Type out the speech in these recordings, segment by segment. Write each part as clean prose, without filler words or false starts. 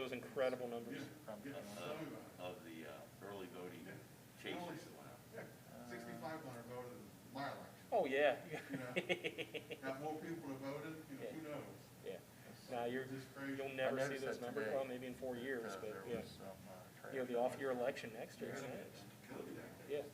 those incredible numbers. Of the early voting chases that went out. 6,500 voted in my election. Oh, yeah. You know, have more people that voted, you know, who knows? Yeah. Now, Just crazy. you'll never see noticed those that numbers, today, well, maybe in 4 years, but There yeah. was some You know, trash. the off-year election next year, who knows? Yeah.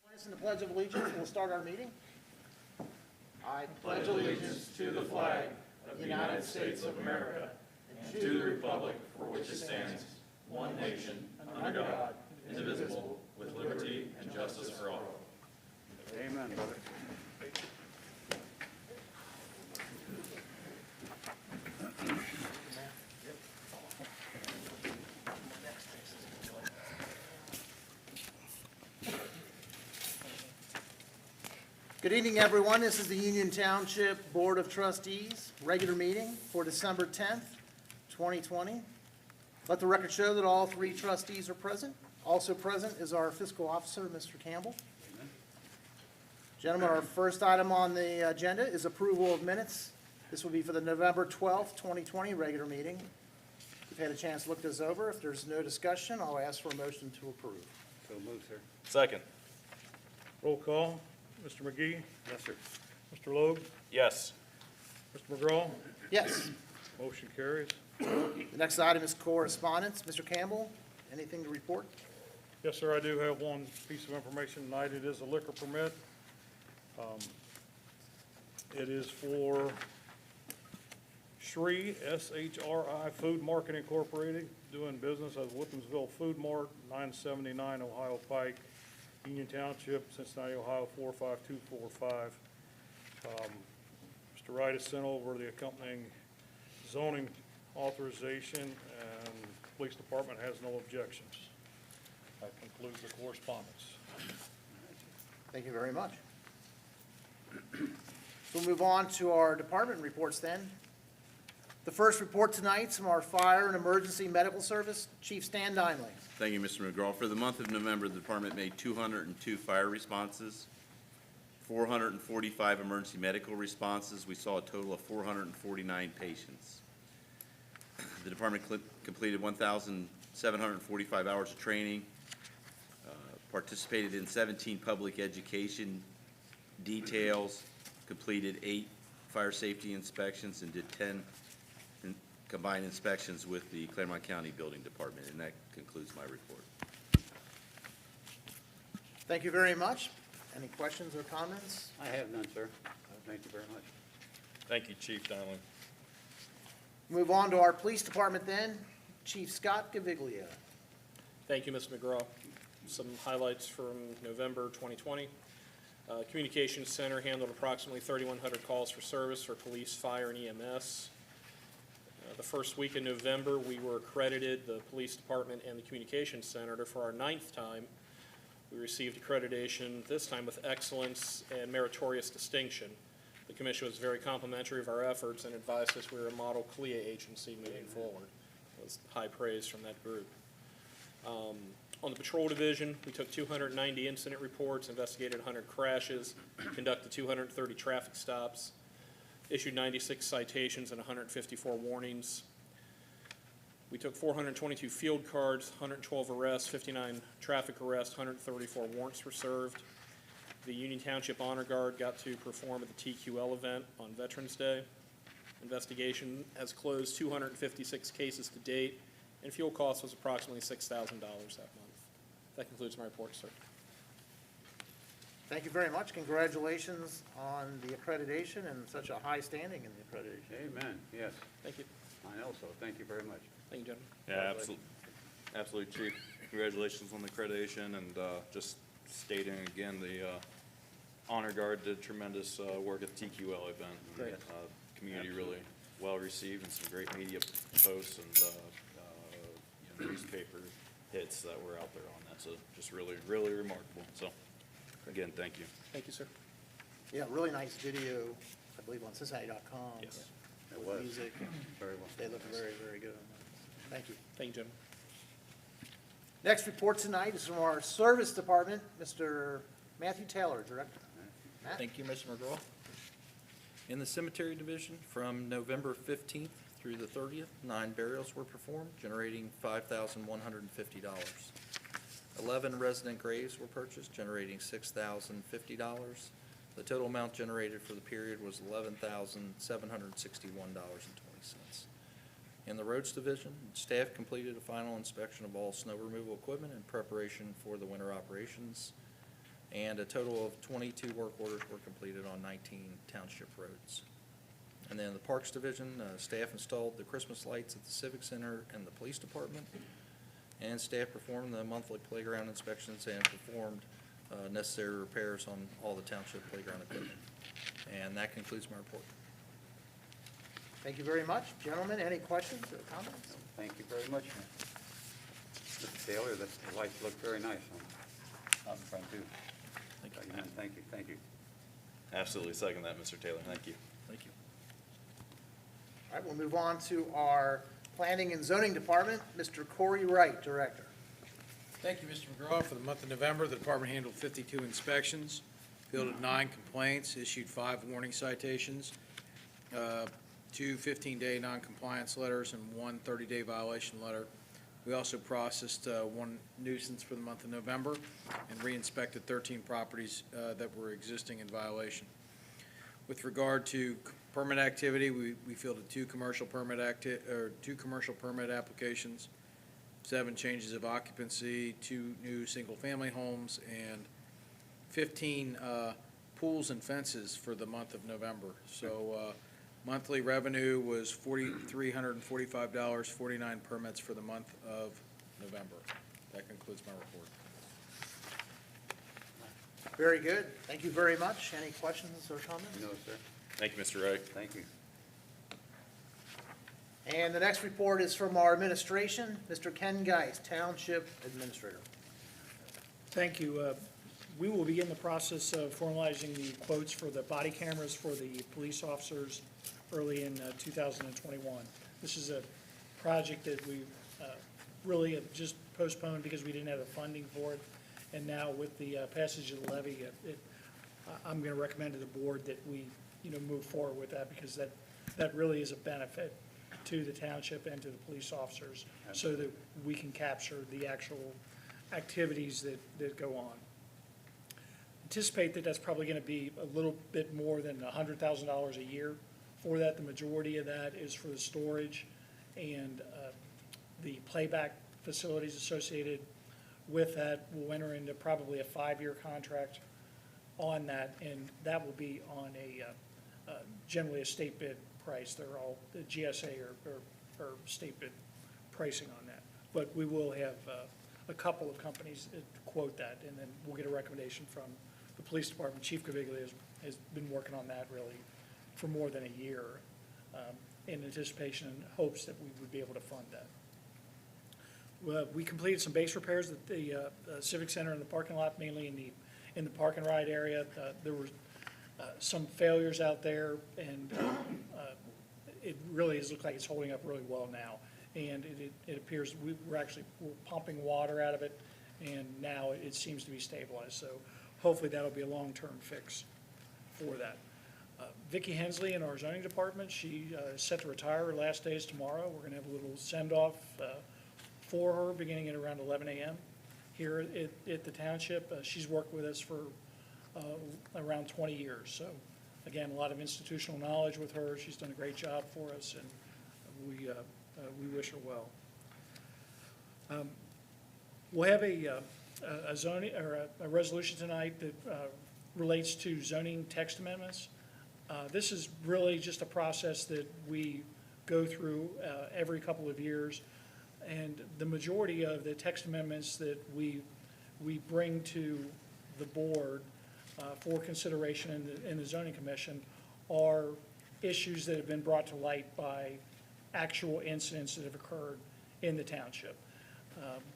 Join us in the Pledge of Allegiance. We'll start our meeting. I pledge allegiance to the flag of the United States of America and to the republic for which it stands, one nation, under God, indivisible, with liberty and justice for all. Amen, brother. Good evening, everyone. This is the Union Township Board of Trustees, regular meeting for December 10th, 2020. Let the record show that all three trustees are present. Also present is our fiscal officer, Mr. Campbell. Gentlemen, our first item on the agenda is approval of minutes. This will be for the November 12th, 2020 regular meeting. You've had a chance to look this over. If there's no discussion, I'll ask for a motion to approve. So move, sir. Second. Roll call. Mr. McGee, Yes, sir. Mr. Logue, Yes. Mr. McGraw, Yes. motion carries. The next item is correspondence. Mr. Campbell, anything to report? Yes, sir, I do have one piece of information tonight. It is a liquor permit. It is for Shri, SHRI Food Market Incorporated, doing business as Whippensville Food Mart, 979 Ohio Pike, Union Township, Cincinnati, Ohio, 45245. Mr. Wright has sent over the accompanying zoning authorization, and the police department has no objections. That concludes the correspondence. Thank you very much. We'll move on to our department reports then. The first report tonight's from our Fire and Emergency Medical Service, Chief Stan Dinley. Thank you, Mr. McGraw. For the month of November, the department made 202 fire responses, 445 emergency medical responses. We saw a total of 449 patients. The department completed 1,745 hours of training, participated in 17 public education details, completed 8 fire safety inspections, and did 10 combined inspections with the Clermont County Building Department, and that concludes my report. Thank you very much. Any questions or comments? I have none, sir. Thank you very much. Thank you, Chief Dowling. Move on to our Police Department then, Chief Scott Gaviglia. Thank you, Mr. McGraw. Some highlights from November 2020. Communications Center handled approximately 3,100 calls for service for police, fire, and EMS. The first week in November, we were accredited, the Police Department and the Communications Center, for our 9th time. We received accreditation, this time with excellence and meritorious distinction. The Commission was very complimentary of our efforts and advised us we were a model CLIA agency moving forward. It was high praise from that group. On the Patrol Division, we took 290 incident reports, investigated 100 crashes, conducted 230 traffic stops, issued 96 citations and 154 warnings. We took 422 field cards, 112 arrests, 59 traffic arrests, 134 warrants were served. The Union Township Honor Guard got to perform at the TQL event on Veterans Day. Investigation has closed 256 cases to date, and fuel cost was approximately $6,000 that month. That concludes my report, sir. Thank you very much. Congratulations on the accreditation and such a high standing in the accreditation. Amen, yes. Thank you. I also, thank you very much. Thank you, gentlemen. Yeah, absolutely, Chief. Congratulations on the accreditation, and just stating again, the Honor Guard did tremendous work at the TQL event. Great. Community really well received, and some great media posts and newspaper hits that were out there on that. So just really, really remarkable. So again, thank you. Thank you, sir. Yeah, really nice video, I believe on Cincinnati.com. Yes. It With was. music. Very well. They look very, very good on that. Thank you. Thank you, gentlemen. Next report tonight is from our Service Department, Mr. Matthew Taylor, Director. Matt? Thank you, Mr. McGraw. In the Cemetery Division, from November 15th through the 30th, 9 burials were performed, generating $5,150. 11 resident graves were purchased, generating $6,050. The total amount generated for the period was $11,761.20. In the Roads Division, staff completed a final inspection of all snow removal equipment in preparation for the winter operations, and a total of 22 work orders were completed on 19 township roads. And then the Parks Division, staff installed the Christmas lights at the Civic Center and the Police Department, and staff performed the monthly playground inspections and performed necessary repairs on all the township playground equipment. And that concludes my report. Thank you very much. Gentlemen, any questions or comments? Thank you very much. Mr. Taylor, the lights look very nice out in front too. Thank you. Amen. Thank you, thank you. Absolutely second that, Mr. Taylor. Thank you. Thank you. All right, we'll move on to our Planning and Zoning Department, Mr. Corey Wright, Director. Thank you, Mr. McGraw. For the month of November, the department handled 52 inspections, fielded 9 complaints, issued 5 warning citations, 2 15-day non-compliance letters, and 1 30-day violation letter. We also processed 1 nuisance for the month of November and re-inspected 13 properties that were existing in violation. With regard to Permit activity, we fielded two commercial permit applications, 7 changes of occupancy, 2 new single-family homes, and 15 pools and fences for the month of November. So monthly revenue was $4,345, 49 permits for the month of November. That concludes my report. Very good. Thank you very much. Any questions or comments? No, sir. Thank you, Mr. Wright. Thank you. And the next report is from our administration, Mr. Ken Geis, Township Administrator. Thank you. We will begin the process of formalizing the quotes for the body cameras for the police officers early in 2021. This is a project that we really have just postponed because we didn't have the funding for it. And now with the passage of the levy, I'm going to recommend to the board that we, move forward with that because that really is a benefit to the township and to the police officers so that we can capture the actual activities that go on. Anticipate that that's probably going to be a little bit more than $100,000 a year for that. The majority of that is for the storage and the playback facilities associated with that. We'll enter into probably a 5-year contract on that, and that will be on generally a state bid price. They're all the GSA or state bid pricing on that. But we will have a couple of companies that quote that, and then we'll get a recommendation from the police department. Chief Caviglia has been working on that really for more than a year in anticipation and hopes that we would be able to fund that. We completed some base repairs at the Civic Center and the parking lot, mainly in the park and ride area. There were some failures out there, and it really has looked like it's holding up really well now. And it appears we're pumping water out of it, and now it seems to be stabilized. So hopefully that'll be a long-term fix for that. Vicki Hensley in our zoning department, she is set to retire. Her last day is tomorrow. We're going to have a little send-off for her beginning at around 11 a.m. here at the township. She's worked with us for around 20 years. So again, a lot of institutional knowledge with her. She's done a great job for us, and we wish her well. We'll have a zoning or a resolution tonight that relates to zoning text amendments. This is really just a process that we go through every couple of years, and the majority of the text amendments that we bring to the board for consideration in the zoning commission are issues that have been brought to light by actual incidents that have occurred in the township.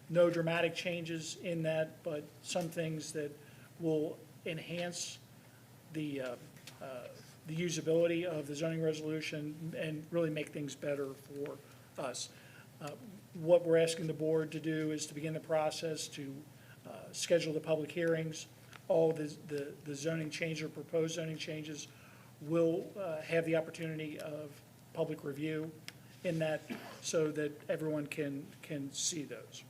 No dramatic changes in that, but some things that will enhance the usability of the zoning resolution and really make things better for us. What we're asking the board to do is to begin the process to schedule the public hearings. All the zoning change or proposed zoning changes will have the opportunity of public review in that so that everyone can see those.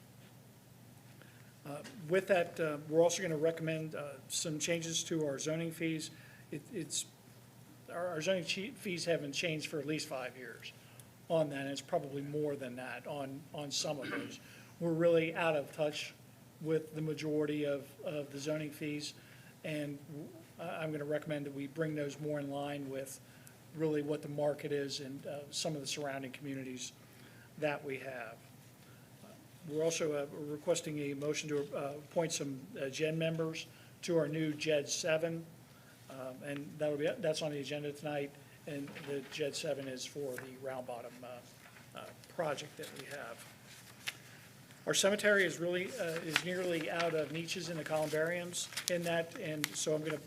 With that, we're also going to recommend some changes to our zoning fees. Our zoning fees haven't changed for at least 5 years on that, and it's probably more than that on some of those. We're really out of touch with the majority of the zoning fees, and I'm going to recommend that we bring those more in line with really what the market is and some of the surrounding communities that we have. We're also requesting a motion to appoint some GED members to our new GED 7, and that's on the agenda tonight, and the GED 7 is for the Round Bottom project that we have. Our cemetery is nearly out of niches in the columbariums in that, and so I'm going to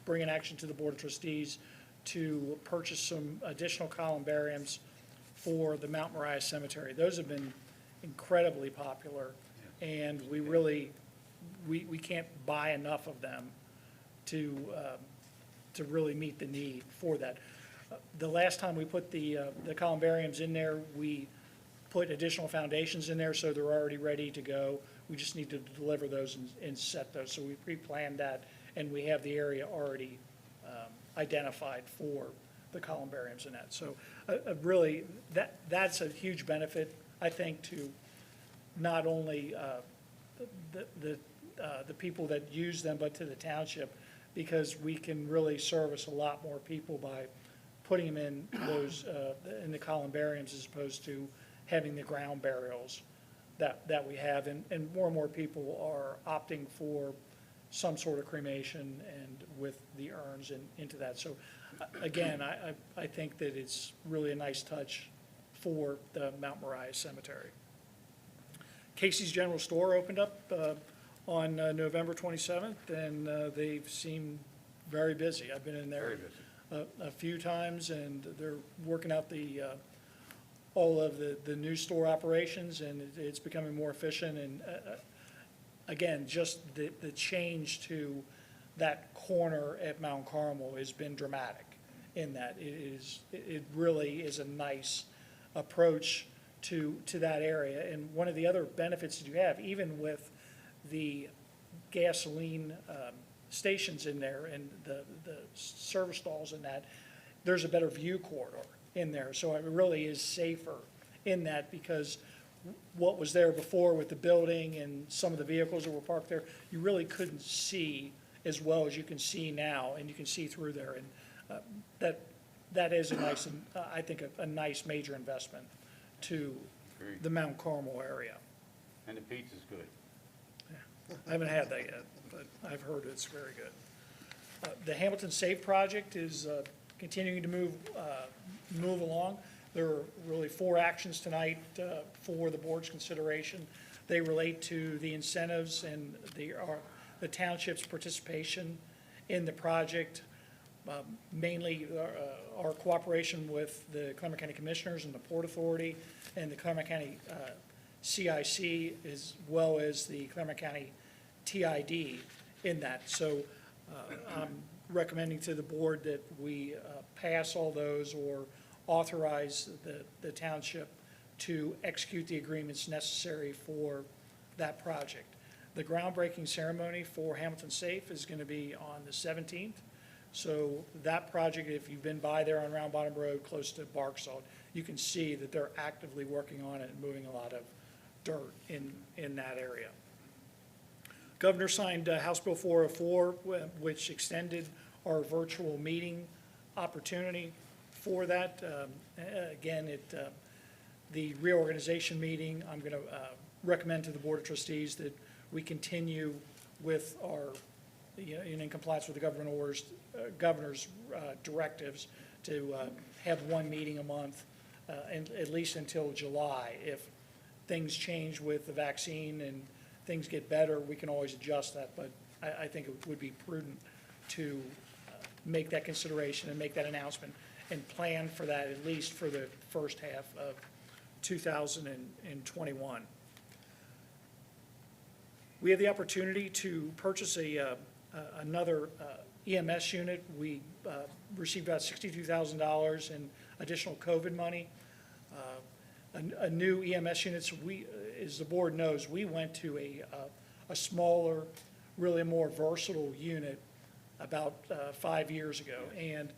bring an action to the Board of Trustees to purchase some additional columbariums for the Mount Moriah Cemetery. Those have been incredibly popular, and we can't buy enough of them to really meet the need for that. The last time we put the columbariums in there, we put additional foundations in there, so they're already ready to go. We just need to deliver those and set those. So we pre-planned that, and we have the area already identified for the columbariums and that. So really, that's a huge benefit, I think, to not only the people that use them, but to the township, because we can really service a lot more people by putting them in those, in the columbariums as opposed to having the ground burials that we have. And more people are opting for some sort of cremation and with the urns and into that. So again, I think that it's really a nice touch for the Mount Moriah Cemetery. Casey's General Store opened up on November 27th, and they seem very busy. I've been in there a few times, and they're working out all of the new store operations, and it's becoming more efficient. And again, just the change to that corner at Mount Carmel has been dramatic in that it really is a nice approach to that area. And one of the other benefits that you have, even with the gasoline stations in there and the service stalls in that, there's a better view corridor in there. So it really is safer in that, because what was there before with the building and some of the vehicles that were parked there, you really couldn't see as well as you can see now, and you can see through there. And that is a nice, I think, a nice major investment to the Mount Carmel area. And the pizza's good. I haven't had that yet, but I've heard it's very good. The Hamilton Safe Project is continuing to move along. There are really 4 actions tonight for the board's consideration. They relate to the incentives and the township's participation in the project, mainly our cooperation with the Clermont County Commissioners and the Port Authority and the Clermont County CIC, as well as the Clermont County TID in that. So I'm recommending to the board that we pass all those or authorize the township to execute the agreements necessary for that project. The groundbreaking ceremony for Hamilton Safe is going to be on the 17th. So that project, if you've been by there on Round Bottom Road close to Barksdale, you can see that they're actively working on it and moving a lot of dirt in that area. Governor signed House Bill 404, which extended our virtual meeting opportunity for that. Again, the reorganization meeting, I'm going to recommend to the Board of Trustees that we continue with our, in compliance with the governor's directives to have one meeting a month, and at least until July. If things change with the vaccine and things get better, we can always adjust that, but I think it would be prudent to make that consideration and make that announcement and plan for that at least for the first half of 2021. We have the opportunity to purchase another EMS unit. We received about $62,000 in additional COVID money. A new EMS unit, so as the board knows, we went to a smaller, really a more versatile unit about 5 years ago. And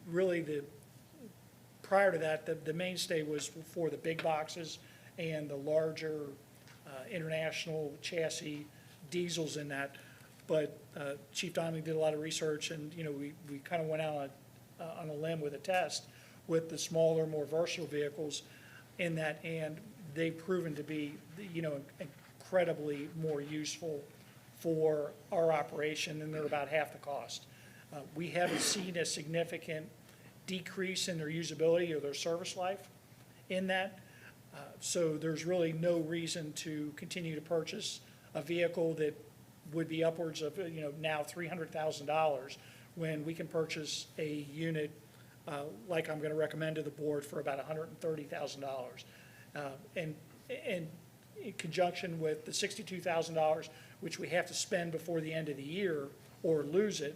really prior to that, the mainstay was for the big boxes and the larger international chassis diesels in that. But Chief Donnelly did a lot of research, and we kind of went out on a limb with a test with the smaller, more versatile vehicles in that, and they've proven to be incredibly more useful for our operation, and they're about half the cost. We haven't seen a significant decrease in their usability or their service life in that. So there's really no reason to continue to purchase a vehicle that would be upwards of, now $300,000 when we can purchase a unit like I'm going to recommend to the board for about $130,000. And in conjunction with the $62,000, which we have to spend before the end of the year or lose it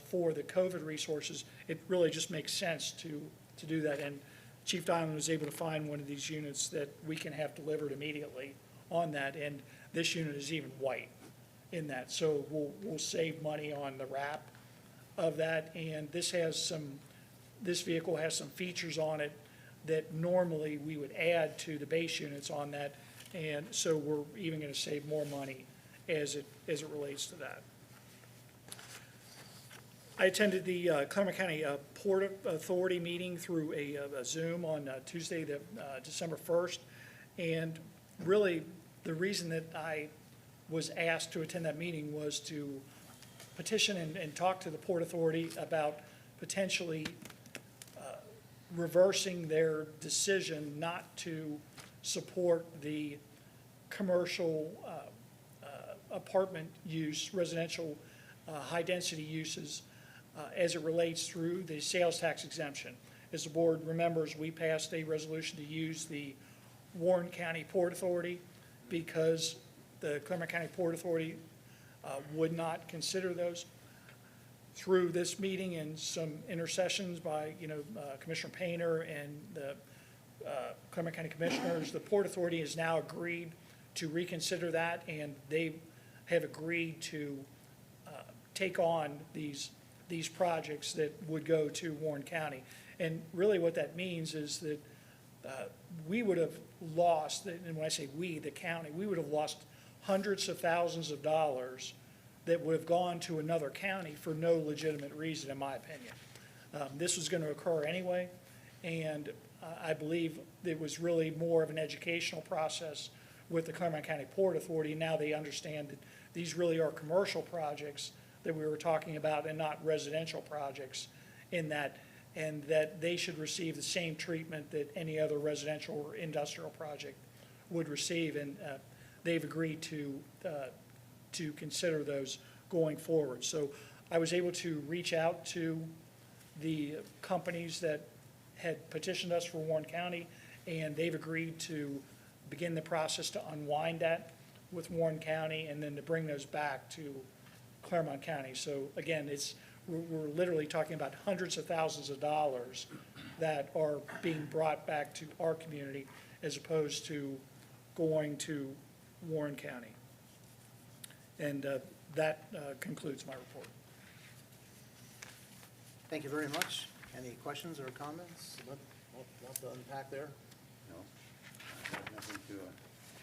for the COVID resources, it really just makes sense to do that. And Chief Diamond was able to find one of these units that we can have delivered immediately on that, and this unit is even white in that. So we'll save money on the wrap of that, and this vehicle has some features on it that normally we would add to the base units on that, and so we're even gonna save more money as it relates to that. I attended the Clermont County Port Authority meeting through a Zoom on Tuesday, December 1st, and really, the reason that I was asked to attend that meeting was to petition and talk to the Port Authority about potentially reversing their decision not to support the commercial apartment use, residential high-density uses as it relates through the sales tax exemption. As the board remembers, we passed a resolution to use the Warren County Port Authority because the Clermont County Port Authority would not consider those. Through this meeting and some intercessions by, Commissioner Painter and the Clermont County Commissioners, the Port Authority has now agreed to reconsider that, and they have agreed to take on these projects that would go to Warren County. And really what that means is that we would have lost, and when I say we, the county, we would have lost hundreds of thousands of dollars that would have gone to another county for no legitimate reason, in my opinion. This was going to occur anyway, and I believe it was really more of an educational process with the Clermont County Port Authority. Now they understand that these really are commercial projects that we were talking about and not residential projects in that, and that they should receive the same treatment that any other residential or industrial project would receive, and they've agreed to consider those going forward. So I was able to reach out to the companies that had petitioned us for Warren County, and they've agreed to begin the process to unwind that with Warren County and then to bring those back to Clermont County. So again, we're literally talking about hundreds of thousands of dollars that are being brought back to our community as opposed to going to Warren County. And that concludes my report. Thank you very much. Any questions or comments? Lot to unpack there. No, I have nothing to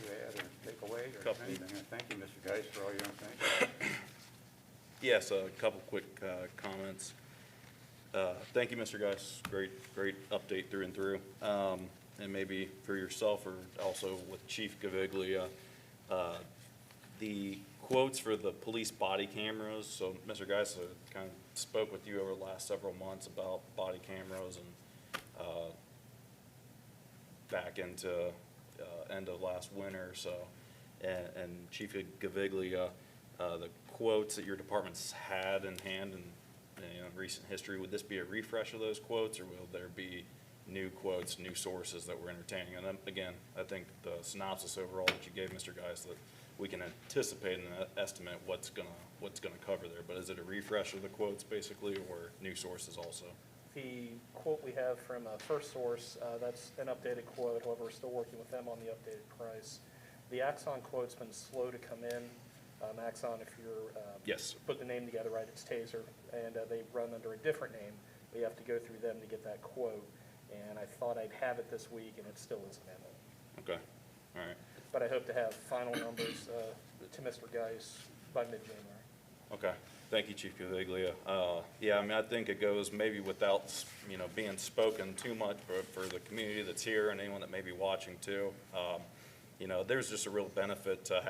add or take away or Couple. anything. Thank you, Mr. Geis, for all your information. Yes, a couple quick comments. Thank you, Mr. Geis. Great update through and through. And maybe for yourself or also with Chief Gaviglia, the quotes for the police body cameras. So Mr. Geis kind of spoke with you over the last several months about body cameras and back into end of last winter. So, and Chief Gaviglia, the quotes that your department's had in hand in recent history, would this be a refresh of those quotes, or will there be new quotes, new sources that we're entertaining? And then, again, I think the synopsis overall that you gave, Mr. Geis, that we can anticipate and estimate what's gonna cover there. But is it a refresh of the quotes basically, or new sources also? The quote we have from First Source, that's an updated quote. However, we're still working with them on the updated price. The Axon quote's been slow to come in. Axon, if you're Yes. put the name together right, it's Taser, and they run under a different name. We have to go through them to get that quote, and I thought I'd have it this week, and it still isn't in. Okay, all right. But I hope to have final numbers to Mr. Geis by mid-January. Okay, thank you, Chief Gaviglia. Yeah, I mean, I think it goes maybe without, being spoken too much for the community that's here and anyone that may be watching too. There's just a real benefit to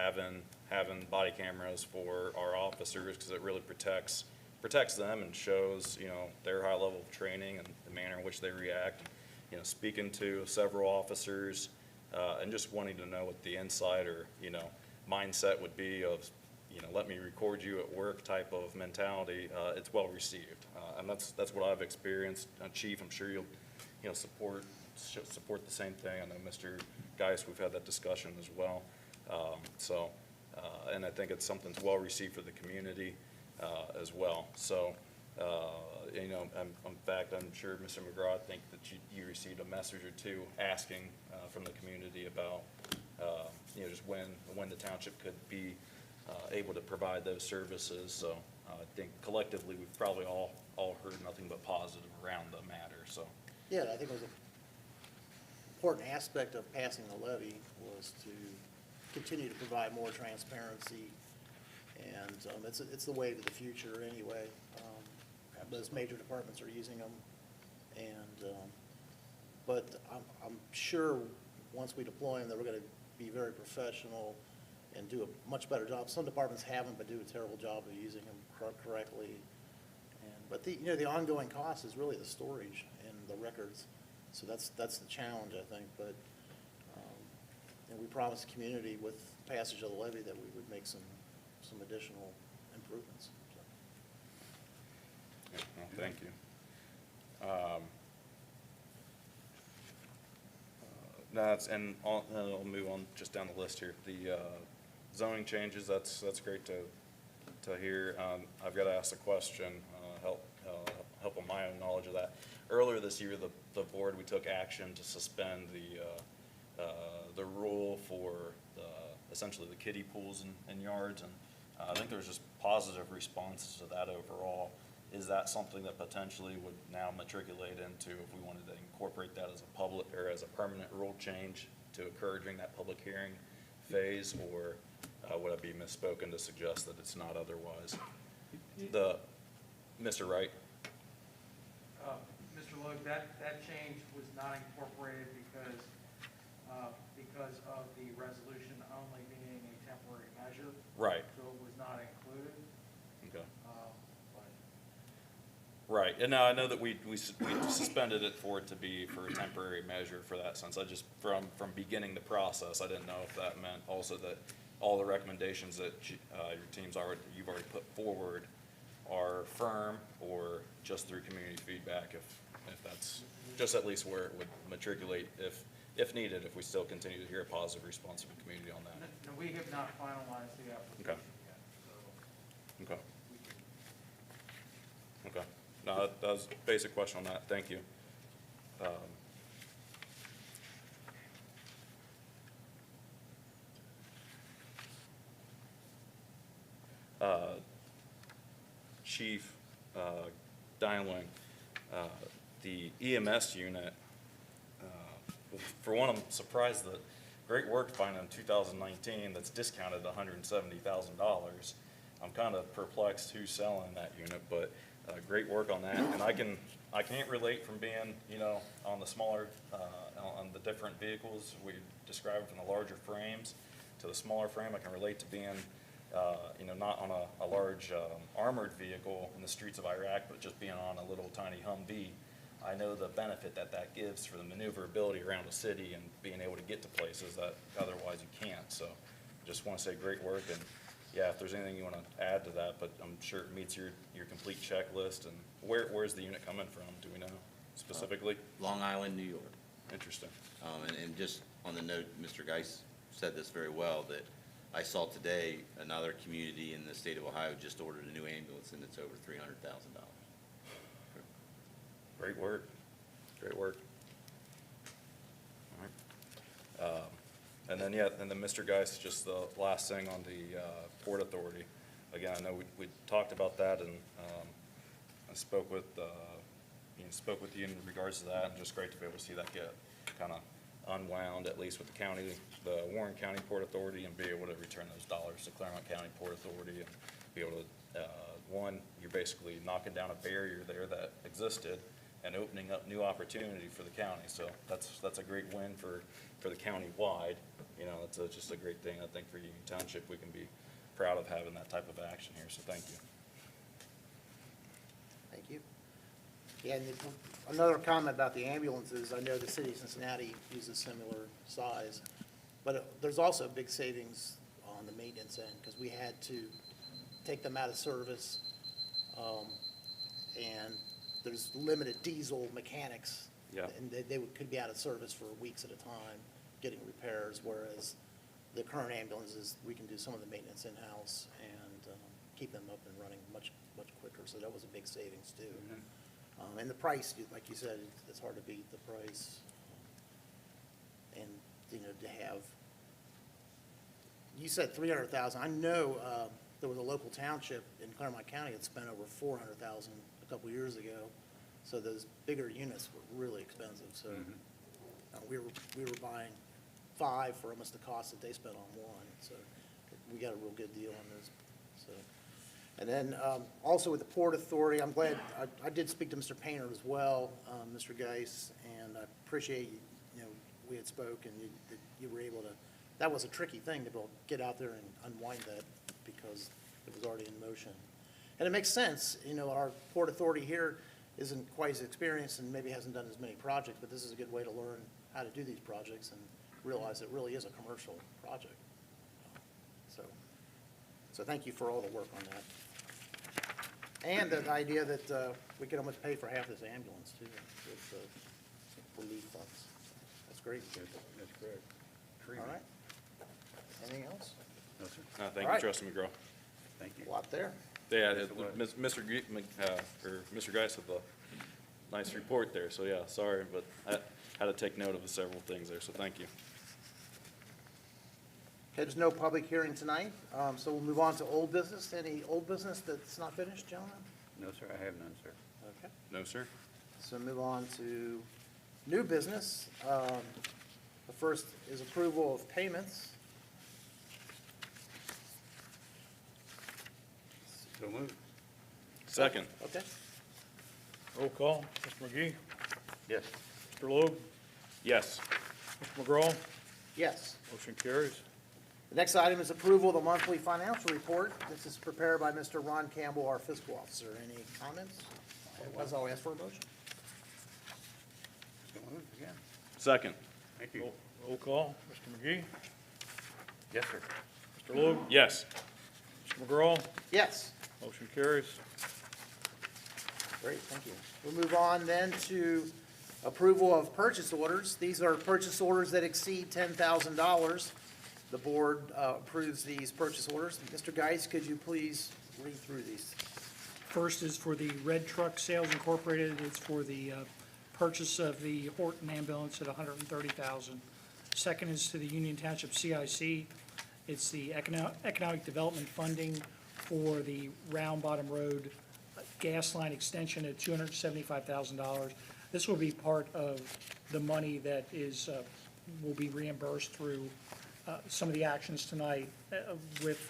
having body cameras for our officers, because it really protects them and shows, their high level of training and the manner in which they react. Speaking to several officers, and just wanting to know what the insider, mindset would be of, let me record you at work type of mentality. It's well received, and that's what I've experienced. Chief, I'm sure you'll support the same thing. I know Mr. Geis, we've had that discussion as well. And I think it's something that's well received for the community as well. So, in fact, I'm sure Mr. McGraw, I think that you received a message or two asking from the community about, just when the township could be able to provide those services. So I think collectively, we've probably all heard nothing but positive around the matter, so. Yeah, I think it was an important aspect of passing the levy was to continue to provide more transparency, and it's the way to the future anyway. Those major departments are using them, and but I'm sure once we deploy them, that we're going to be very professional and do a much better job. Some departments haven't, but do a terrible job of using them correctly. But the ongoing cost is really the storage and the records. So that's the challenge, I think. But and we promised the community with passage of the levy that we would make some additional improvements. So. Yeah, well, thank you. And I'll move on just down the list here. The zoning changes, that's great to hear. I've got to ask the question, help on my own knowledge of that. Earlier this year, the board, we took action to suspend the rule for essentially the kiddie pools and yards, and I think there's just positive responses to that overall. Is that something that potentially would now matriculate into if we wanted to incorporate that as a public or as a permanent rule change to occur during that public hearing phase, or would I be misspoken to suggest that it's not otherwise? Mr. Wright? Mr. Logue, that change was not incorporated because of the resolution only being a temporary measure. Right. So it was not included. Okay. But Right, and now I know that we suspended it for it to be for a temporary measure for that sense. I just, from beginning the process, I didn't know if that meant also that all the recommendations that you've already put forward are firm, or just through community feedback, if that's just at least where it would matriculate if needed, if we still continue to hear a positive response from the community on that. no, we have not finalized the application yet, so. Okay. Okay. No, that was a basic question on that. Thank you. Chief Dialing, the EMS unit, for one, I'm surprised that great work finding in 2019 that's discounted $170,000. I'm kind of perplexed who's selling that unit, but great work on that. And I can't relate from being, on the smaller, on the different vehicles we described from the larger frames to the smaller frame. I can relate to being, not on a large armored vehicle in the streets of Iraq, but just being on a little tiny Humvee. I know the benefit that gives for the maneuverability around a city and being able to get to places that otherwise you can't. So just want to say great work, and yeah, if there's anything you want to add to that, but I'm sure it meets your complete checklist. And where's the unit coming from? Do we know specifically? Long Island, New York. Interesting. And just on the note, Mr. Geis said this very well, that I saw today another community in the state of Ohio just ordered a new ambulance, and it's over $300,000. Great work. Great work. All right. And then Mr. Geis, just the last thing on the Port Authority. Again, I know we talked about that, and I spoke with you in regards to that, and just great to be able to see that get kind of unwound, at least with the Warren County Port Authority, and be able to return those dollars to Clermont County Port Authority, and be able to, you're basically knocking down a barrier there that existed and opening up new opportunity for the county. So that's a great win for the county-wide. It's just a great thing, I think, for Union Township. We can be proud of having that type of action here, so thank you. Thank you. Yeah, and another comment about the ambulances, I know the city of Cincinnati uses similar size, but there's also big savings on the maintenance end, because we had to take them out of service, and there's limited diesel mechanics. Yeah. And they could be out of service for weeks at a time, getting repairs, whereas the current ambulances, we can do some of the maintenance in-house and keep them up and running much quicker, so that was a big savings too. Mm-hmm. And the price, like you said, it's hard to beat the price. And, to have, you said 300,000, I know there was a local township in Clermont County that spent over $400,000 a couple years ago. So those bigger units were really expensive, so we were buying 5 for almost the cost that they spent on 1, so we got a real good deal on those, so. And then, also with the Port Authority, I'm glad, I did speak to Mr. Painter as well, Mr. Geis, and I appreciate, we had spoke and that you were able to, that was a tricky thing to be able to get out there and unwind that because it was already in motion. And it makes sense, our Port Authority here isn't quite as experienced and maybe hasn't done as many projects, but this is a good way to learn how to do these projects and realize it really is a commercial project. So thank you for all the work on that. And the idea that we could almost pay for half this ambulance too, with relief funds. That's great. That's correct. All right. Anything else? No, sir. Thank All you, right. Trustee McGraw. Thank you. A lot there. Yeah, Yes, it was. Mr. Mr. Geis had a nice report there, so yeah, sorry, but I had to take note of the several things there, so thank you. Okay, there's no public hearing tonight, so we'll move on to old business. Any old business that's not finished, gentlemen? No, sir, I have none, sir. Okay. No, sir? So move on to new business. The first is approval of payments. So moved. Second. Okay. Roll call, Mr. McGee, Yes. Mr. Logue, Yes. Mr. McGraw, Yes. motion carries. The next item is approval of the monthly financial report. This is prepared by Mr. Ron Campbell, our fiscal officer. Any comments? Otherwise, I'll ask for a motion. So moved again. Second. Thank you. Roll call, Mr. McGee, Yes, sir. Mr. Logue, Yes. Mr. McGraw, Yes. motion carries. Great, thank you. We'll move on then to approval of purchase orders. These are purchase orders that exceed $10,000. The board approves these purchase orders. Mr. Geis, could you please read through these? First is for the Red Truck Sales Incorporated. It's for the purchase of the Horton ambulance at $130,000. Second is to the Union Township CIC. It's the economic development funding for the Round Bottom Road gas line extension at $275,000. This will be part of the money that is, will be reimbursed through some of the actions tonight with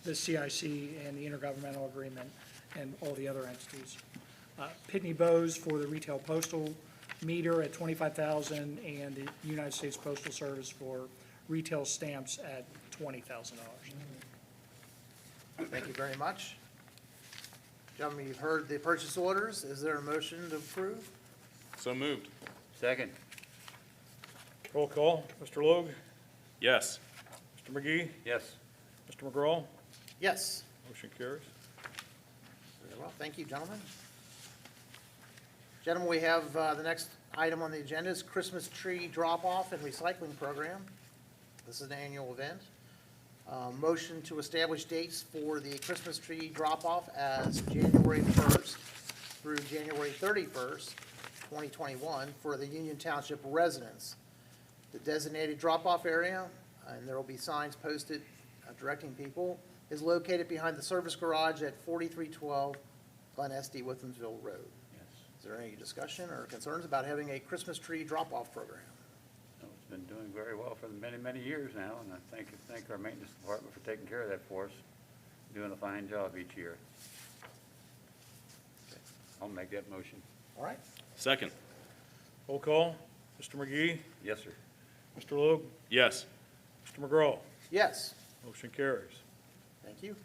the CIC and the intergovernmental agreement and all the other entities. Pitney Bowes for the retail postal meter at $25,000 and the United States Postal Service for retail stamps at $20,000. Thank you very much. Gentlemen, you've heard the purchase orders. Is there a motion to approve? So moved. Second. Roll call, Mr. Logue, Yes. Mr. McGee, Yes. Mr. McGraw, Yes. motion carries. Very well, thank you, gentlemen. Gentlemen, we have the next item on the agenda is Christmas tree drop-off and recycling program. This is an annual event. Motion to establish dates for the Christmas tree drop-off as January 1st through January 31st, 2021 for the Union Township residents. The designated drop-off area, and there will be signs posted directing people, is located behind the service garage at 4312 Glen Estee, Withensville Road. Yes. Is there any discussion or concerns about having a Christmas tree drop-off program? No, it's been doing very well for many, many years now, and I thank our maintenance department for taking care of that for us, doing a fine job each year. I'll make that motion. All right, Second. Roll call, Mr. McGee, Yes, sir. Mr. Logue, Yes. Mr. McGraw, yes. motion carries. Thank you.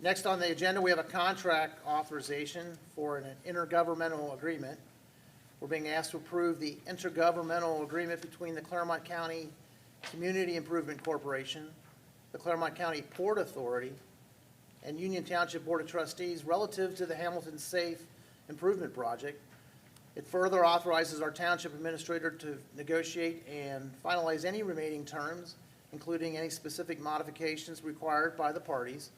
Next on the agenda, we have a contract authorization for an intergovernmental agreement. We're being asked to approve the intergovernmental agreement between the Clermont County Community Improvement Corporation, the Clermont County Port Authority, and Union Township Board of Trustees relative to the Hamilton Safe Improvement Project. It further authorizes our township administrator to negotiate and finalize any remaining terms, including any specific modifications required by the parties,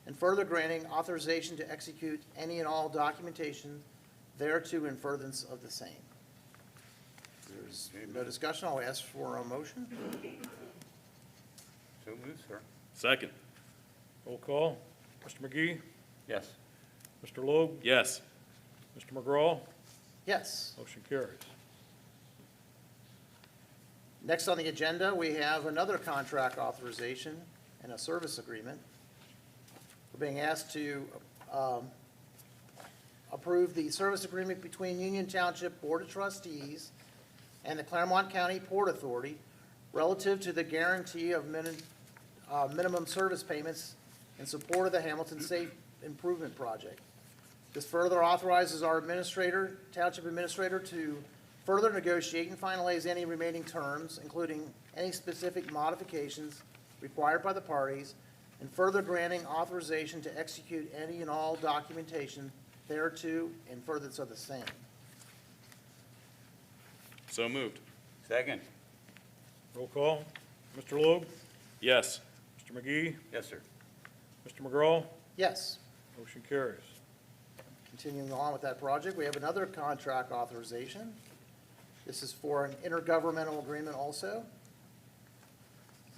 and further granting authorization to execute any and all documentation thereto in furtherance of the same. There's no discussion. I'll ask for a motion. So moved, sir. Second. Roll call. Mr. McGee, Yes. Mr. Logue, Yes. Mr. McGraw, Yes. motion carries. Next on the agenda, we have another contract authorization and a service agreement. We're being asked to approve the service agreement between Union Township Board of Trustees and the Clermont County Port Authority relative to the guarantee of minimum service payments in support of the Hamilton Safe Improvement Project. This further authorizes our administrator, township administrator, to further negotiate and finalize any remaining terms, including any specific modifications required by the parties, and further granting authorization to execute any and all documentation thereto in furtherance of the same. So moved. Second. Roll call. Mr. Logue, Yes. Mr. McGee, Yes, sir. Mr. McGraw, Yes. motion carries. Continuing on with that project, we have another contract authorization. This is for an intergovernmental agreement also.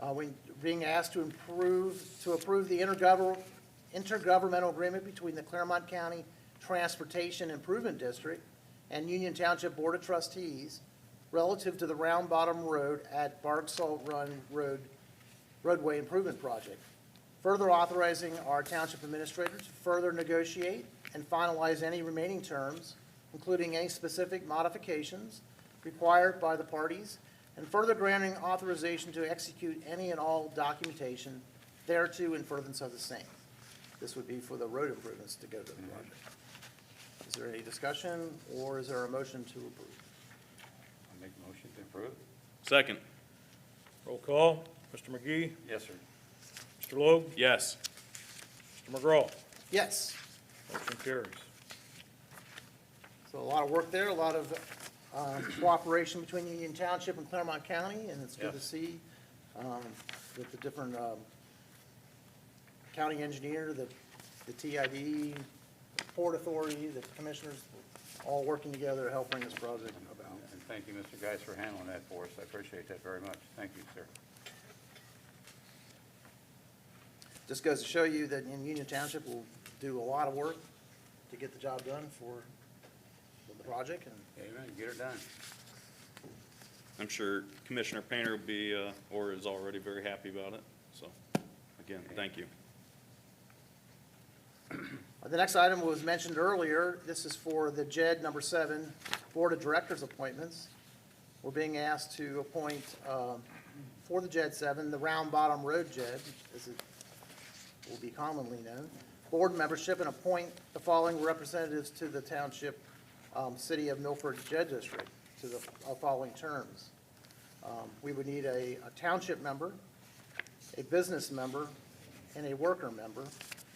We're being asked to approve the intergovernmental agreement between the Clermont County Transportation Improvement District and Union Township Board of Trustees relative to the Round Bottom Road at Bark Salt Run roadway improvement project. Further authorizing our township administrator to further negotiate and finalize any remaining terms, including any specific modifications required by the parties, and further granting authorization to execute any and all documentation thereto in furtherance of the same. This would be for the road improvements to go to the project. Is there any discussion, or is there a motion to approve? I'll make a motion to approve. Second. Roll call. Mr. McGee, Yes, sir. Mr. Logue, Yes. Mr. McGraw, Yes. motion carries. So a lot of work there, a lot of cooperation between Union Township and Clermont County, and it's good to Yes. see with the different county engineer, the TID, the Port Authority, the commissioners, all working together to help bring this project about. And thank you, Mr. Geis, for handling that for us. I appreciate that very much. Thank you, sir. Just goes to show you that in Union Township, we'll do a lot of work to get the job done for the project, and Amen. Get her done. I'm sure Commissioner Painter will be, or is already very happy about it. So, again, thank you. The next item was mentioned earlier. This is for the JED number 7, Board of Directors appointments. We're being asked to appoint, for the JED 7, the Round Bottom Road JED, as it will be commonly known, board membership, and appoint the following representatives to the Township, City of Milford JED District to the following terms. We would need a township member, a business member, and a worker member.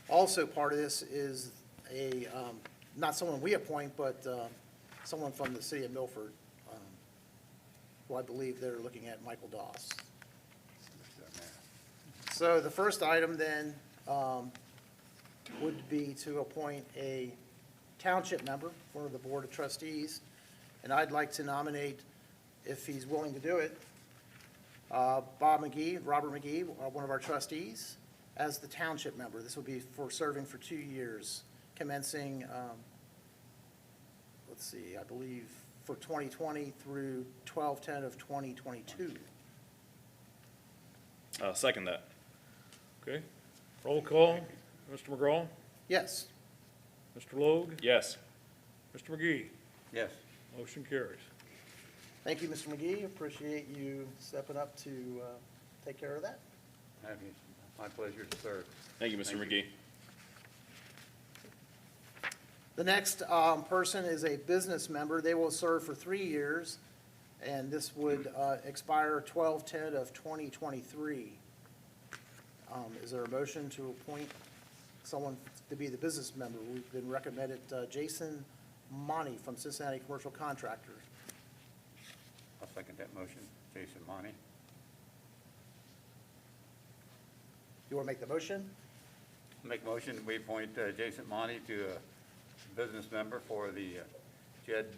Also, part of this is not someone we appoint, but someone from the city of Milford, who I believe they're looking at, Michael Doss. So the first item then would be to appoint a township member for the Board of Trustees, and I'd like to nominate, if he's willing to do it, Robert McGee, one of our trustees, as the township member. This will be for serving for 2 years, commencing, let's see, I believe for 2020 through 12/10 of 2022. Second that. Okay. Roll call. Mr. McGraw, Yes. Mr. Logue, Yes. Mr. McGee, Yes. motion carries. Thank you, Mr. McGee. Appreciate you stepping up to take care of that. Happy. My pleasure to serve. Thank you, Mr. McGee. The next person is a business member. They will serve for 3 years, and this would expire 12/10 of 2023. Is there a motion to appoint someone to be the business member? We've been recommended Jason Monty from Cincinnati Commercial Contractors. I'll second that motion. Jason Monty. You want to make the motion? Make a motion, we appoint Jason Monty to a business member for the JED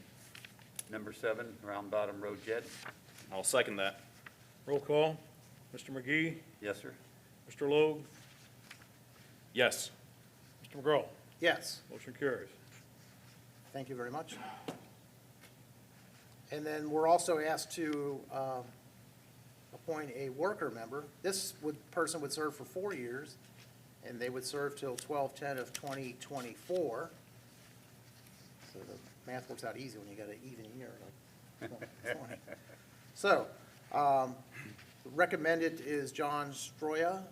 number 7, Round Bottom Road JED. I'll second that. Roll call. Mr. McGee, Yes, sir. Mr. Logue, Yes. Mr. McGraw. Yes. Motion carries. Thank you very much. And then we're also asked to appoint a worker member. This person would serve for 4 years, and they would serve till 12/10 of 2024. So the math works out easy when you got an even year, like 20. So, recommended is John Stroya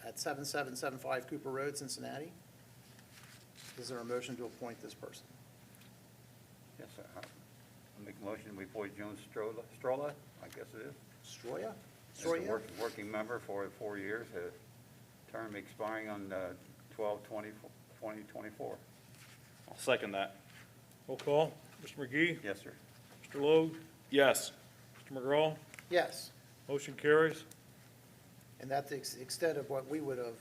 at 7775 Cooper Road, Cincinnati. Is there a motion to appoint this person? Yes, sir. I'll make a motion, we appoint Joan Strolla, I guess it is. Stroya? As a working member for 4 years, a term expiring on 12/20/2024. I'll second that. Roll call. Mr. McGee, Yes, sir. Mr. Logue, Yes. Mr. McGraw. Yes. Motion carries. And that's the extent of what we would have,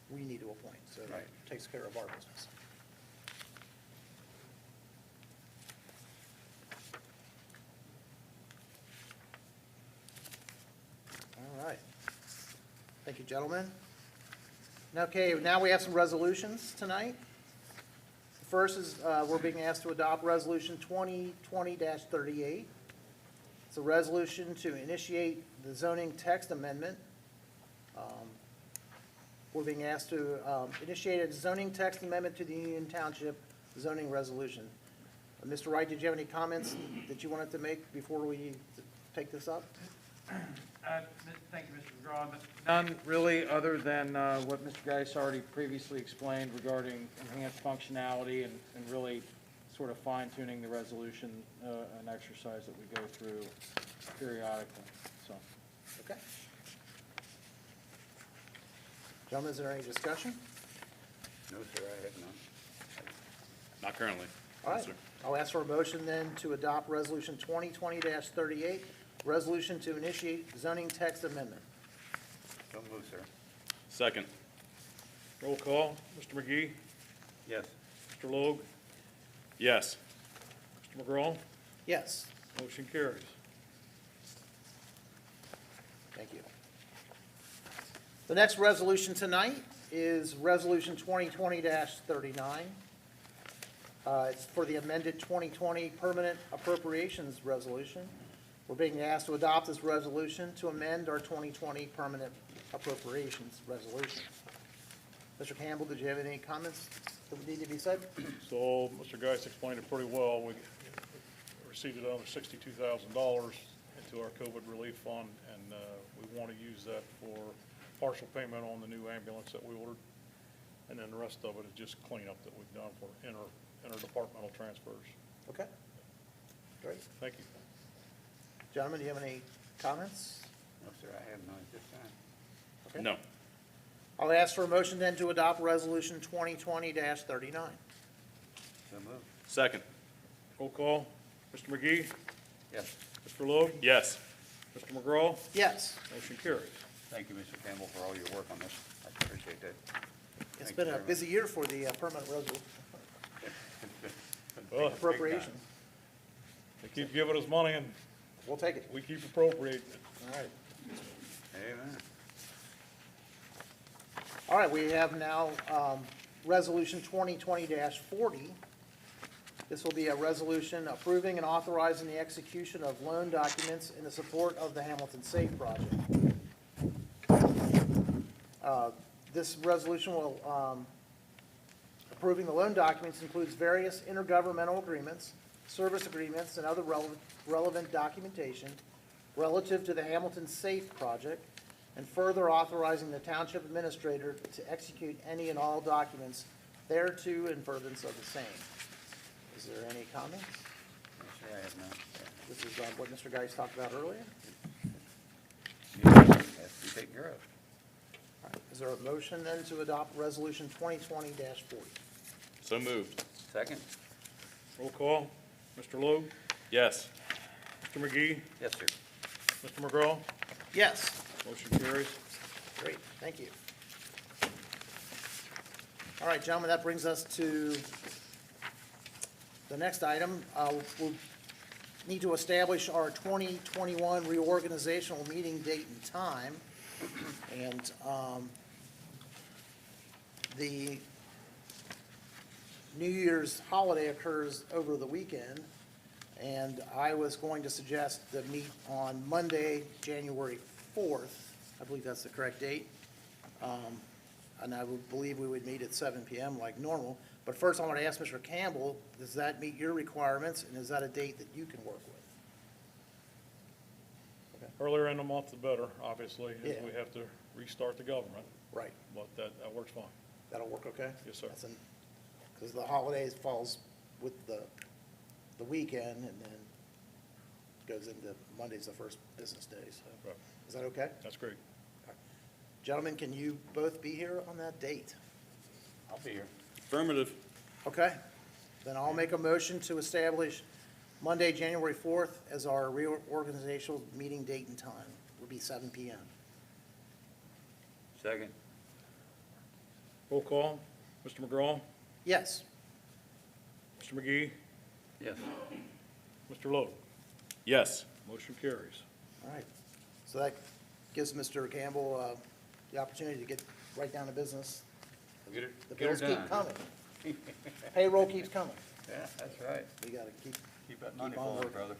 we need to appoint, so that Right. takes care of our business. All right. Thank you, gentlemen. Okay, now we have some resolutions tonight. The first is, we're being asked to adopt Resolution 2020-38. It's a resolution to initiate the zoning text amendment. We're being asked to initiate a zoning text amendment to the Union Township zoning resolution. Mr. Wright, did you have any comments that you wanted to make before we take this up? Thank you, Mr. McGraw. None really, other than what Mr. Geis already previously explained regarding enhanced functionality and really sort of fine tuning the resolution, an exercise that we go through periodically, so. Okay. Gentlemen, is there any discussion? No, sir, I have none. Not currently. All No, right, sir. I'll ask for a motion then to adopt Resolution 2020-38, resolution to initiate zoning text amendment. So move, sir. Second. Roll call. Mr. McGee, Yes. Mr. Logue, Yes. Mr. McGraw. Yes, Motion carries. thank you. The next resolution tonight is Resolution 2020-39. It's for the amended 2020 Permanent Appropriations Resolution. We're being asked to adopt this resolution to amend our 2020 Permanent Appropriations Resolution. Mr. Campbell, did you have any comments that would need to be said? So Mr. Geis explained it pretty well. We received another $62,000 into our COVID relief fund, and we want to use that for partial payment on the new ambulance that we ordered. And then the rest of it is just cleanup that we've done for interdepartmental transfers. Okay, great. Thank you. Gentlemen, do you have any comments? No, sir, I have none at this time. Okay. No. I'll ask for a motion then to adopt Resolution 2020-39. So move. Second. Roll call. Mr. McGee, Yes. Mr. Logue, Yes. Mr. McGraw. Yes, Motion carries. Thank you, Mr. Campbell, for all your work on this. I appreciate that. it's Thank been you a very much. busy year for the permanent resolution Well, appropriations. they keep giving us money and We'll take it. we keep appropriating it. All right. Amen. All right, we have now Resolution 2020-40. This will be a resolution approving and authorizing the execution of loan documents in the support of the Hamilton Safe Project. This resolution will, approving the loan documents includes various intergovernmental agreements, service agreements, and other relevant documentation relative to the Hamilton Safe Project, and further authorizing the township administrator to execute any and all documents thereto in furtherance of the same. Is there any comments? No, sir, I have none. This is what Mr. Geis talked about earlier. Has to be taken care of. All right, is there a motion then to adopt Resolution 2020-40? So moved. Second? Roll call. Mr. Logue, Yes. Mr. McGee, Yes, sir. Mr. McGraw. Yes. Motion carries. Great, thank you. All right, gentlemen, that brings us to the next item. We'll need to establish our 2021 reorganizational meeting date and time. And the New Year's holiday occurs over the weekend, and I was going to suggest to meet on Monday, January 4th. I believe that's the correct date. And I would believe we would meet at 7 PM like normal. But first, I want to ask Mr. Campbell, does that meet your requirements, and is that a date that you can work with? Earlier in the month, the better, obviously, Yeah. if we have to restart the government, Right. but that works fine. That'll work okay? Yes, sir. Because the holidays falls with the weekend, and then goes into Monday's the first business day, so. Right. Is that okay? That's great. Gentlemen, can you both be here on that date? I'll be here. Affirmative. Okay, then I'll make a motion to establish Monday, January 4th as our reorganizational meeting date and time. Will be 7 PM. Second. Roll call. Mr. McGraw, Yes, Mr. McGee, Yes. Mr. Logue. Yes. Motion carries. all right. So that gives Mr. Campbell the opportunity to get right down to business. Get her, The get her bills keep done. coming. Payroll keeps coming. Yeah, that's right. We gotta keep. Keep that money Keep on flowing, working. brother.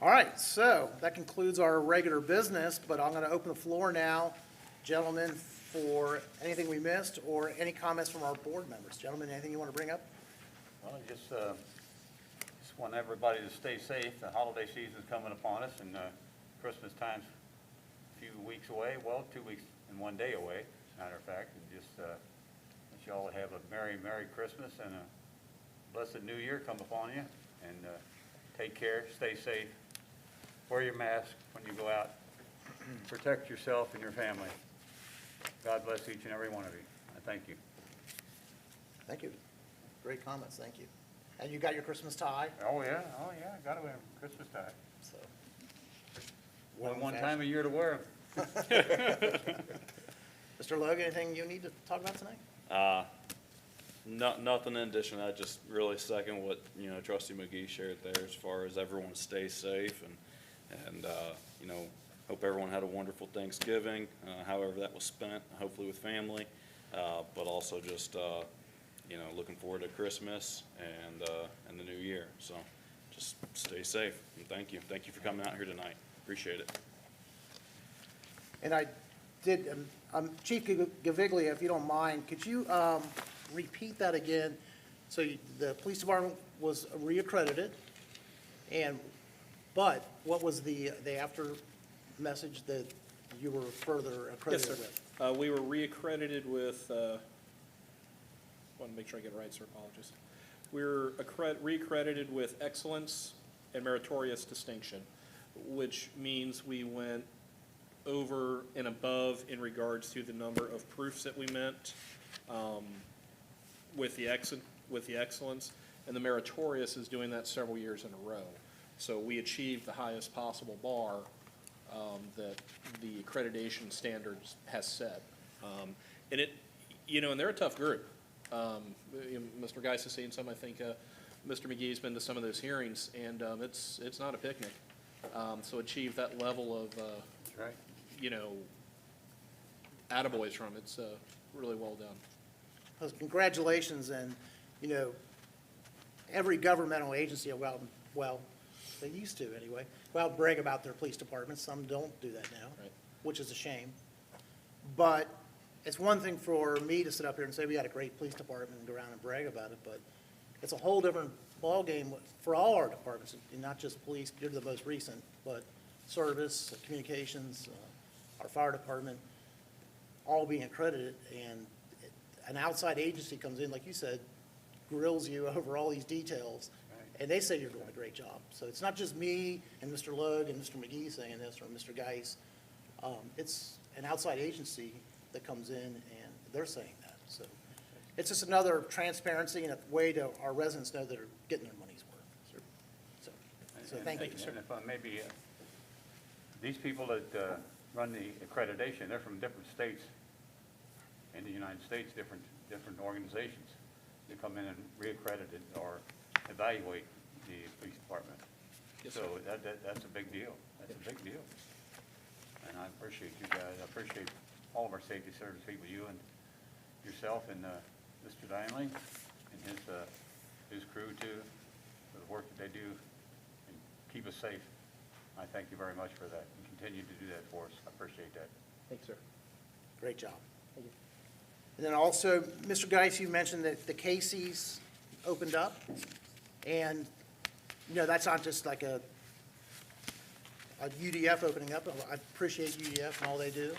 All right, so that concludes our regular business, but I'm gonna open the floor now, gentlemen, for anything we missed or any comments from our board members. Gentlemen, anything you wanna bring up? Well, just want everybody to stay safe. The holiday season's coming upon us, and Christmas time's a few weeks away, well, 2 weeks and 1 day away, matter of fact. And just let you all have a Merry Christmas and a blessed New Year come upon you. And take care, stay safe, wear your mask when you go out, protect yourself and your family. God bless each and every one of you. I thank you. Thank you. Great comments, thank you. And you got your Christmas tie, Oh, yeah, gotta wear 'em Christmas time. so. Only one time a year to wear 'em. Mr. Logan, anything you need to talk about tonight? Nothing in addition. I just really second what, Trustee McGee shared there as far as everyone stay safe and hope everyone had a wonderful Thanksgiving, however that was spent, hopefully with family. But also just, looking forward to Christmas and the new year. So just stay safe and thank you. Thank you for coming out here tonight. Appreciate it. And I did, Chief Gaviglia, if you don't mind, could you repeat that again? So the police department was reaccredited, but what was the after message that you were further accredited Yes, with? sir. We were reaccredited with, want to make sure I get it right, sir, apologies. We were reaccredited with excellence and meritorious distinction, which means we went over and above in regards to the number of proofs that we met with the excellence, and the meritorious is doing that several years in a row. So we achieved the highest possible bar that the accreditation standards has set. And and they're a tough group. Mr. Geis has seen some, I think Mr. McGee's been to some of those hearings, and it's not a picnic. So achieve that level of, That's right. attaboys from it's really well done. Well, congratulations, and, every governmental agency, well, they used to anyway, brag about their police departments. Some don't do that now, Right. which is a shame. But it's one thing for me to sit up here and say, we got a great police department and go around and brag about it, but it's a whole different ballgame for all our departments, and not just police, you're the most recent, but service, communications, our fire department, all being accredited, and an outside agency comes in, like you said, grills you over all these details, and they say you're doing a great job. So it's not just me and Mr. Logue and Mr. McGee saying this, or Mr. Geis. It's an outside agency that comes in, and they're saying that. So it's just another transparency and a way to our residents know they're getting their money's worth. So thank you, sir. And if I maybe, these people that run the accreditation, they're from different states in the United States, different organizations. They come in and reaccredit it or evaluate the police department. Yes, So sir. that's a big deal. That's a big deal. And I appreciate you guys. I appreciate all of our safety service people, you and yourself and Mr. Dinley and his crew too, for the work that they do and keep us safe. I thank you very much for that and continue to do that for us. I appreciate that. Thanks, sir. Great job. And then also, Mr. Geis, you mentioned that the Casey's opened up, and, you know, that's not just like a UDF opening up. I appreciate UDF and all they do,